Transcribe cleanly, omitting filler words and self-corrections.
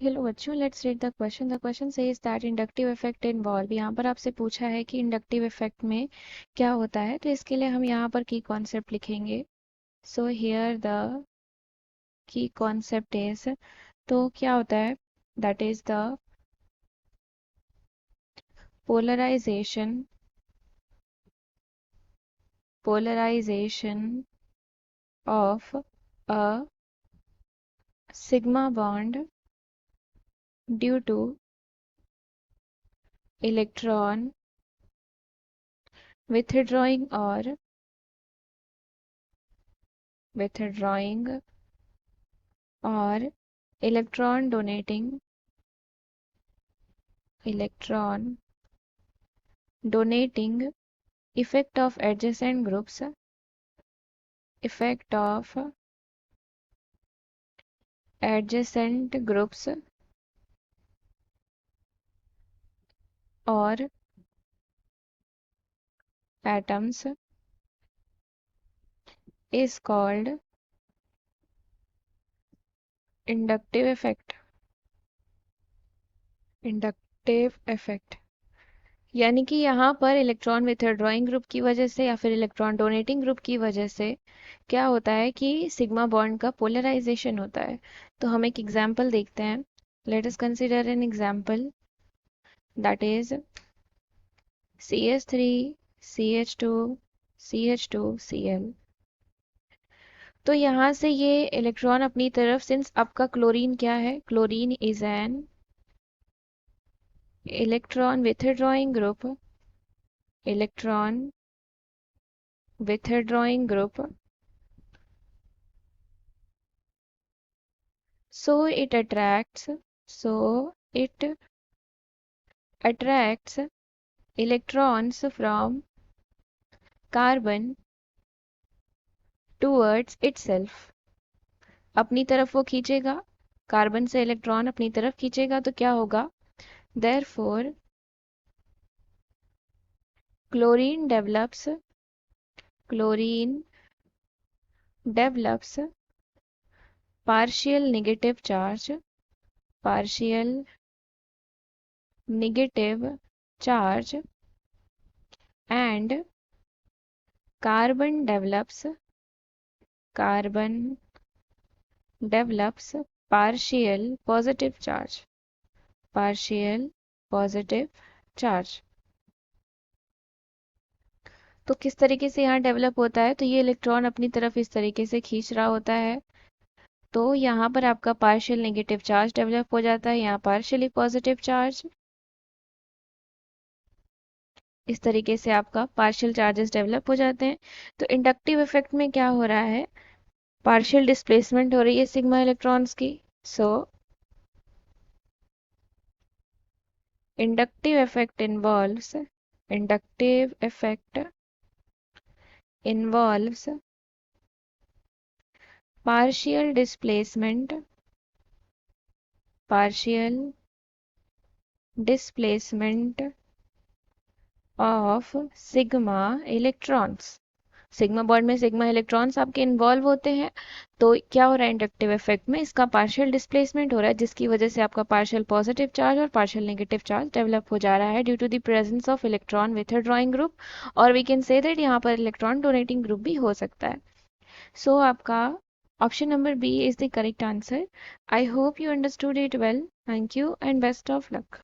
Hello बच्चों, let's read the question. The question says that inductive effect involve. यहाँ पर आपसे पूछा है कि इंडक्टिव इफेक्ट में क्या होता है, तो इसके लिए हम यहाँ पर की कॉन्सेप्ट लिखेंगे। So here the key concept is, तो क्या होता है, that is the polarization of a sigma bond due to electron withdrawing or electron donating effect of adjacent groups or atoms is called inductive effect। यानी कि यहाँ पर electron withdrawing group की वजह से या फिर इलेक्ट्रॉन डोनेटिंग ग्रुप की वजह से क्या होता है कि सिग्मा बॉन्ड का पोलराइजेशन होता है। तो हम एक एग्जांपल देखते हैं। Let us consider an example that is CH3 CH2 CH2 Cl। तो यहाँ से ये इलेक्ट्रॉन अपनी तरफ, सिंस आपका क्लोरीन क्या है, chlorine is an electron withdrawing group, so it attracts electrons from carbon towards itself। अपनी तरफ वो खींचेगा, कार्बन से इलेक्ट्रॉन अपनी तरफ खींचेगा, तो क्या होगा, therefore chlorine develops partial negative charge and carbon develops partial positive charge। तो किस तरीके से यहाँ डेवलप होता है, तो ये इलेक्ट्रॉन अपनी तरफ इस तरीके से खींच रहा होता है, तो यहाँ पर आपका पार्शियल नेगेटिव चार्ज डेवलप हो जाता है, यहाँ पार्शियली पॉजिटिव चार्ज। इस तरीके से आपका पार्शियल चार्जेस डेवलप हो जाते हैं। तो इंडक्टिव इफेक्ट में क्या हो रहा है, पार्शियल डिस्प्लेसमेंट हो रही है सिग्मा इलेक्ट्रॉन्स की। So inductive effect involves partial displacement of sigma electrons। Sigma bond में सिग्मा इलेक्ट्रॉन्स आपके इन्वॉल्व होते हैं, तो क्या हो रहा है इंडक्टिव इफेक्ट में, इसका पार्शियल डिस्प्लेसमेंट हो रहा है, जिसकी वजह से आपका पार्शियल पॉजिटिव चार्ज और पार्शियल नेगेटिव चार्ज डेवलप हो जा रहा है due to the presence of electron withdrawing group, और वी कैन से दैट यहाँ पर इलेक्ट्रॉन डोनेटिंग ग्रुप भी हो सकता है। सो आपका option number B is the correct answer. I hope you understood it well. Thank you and best of luck.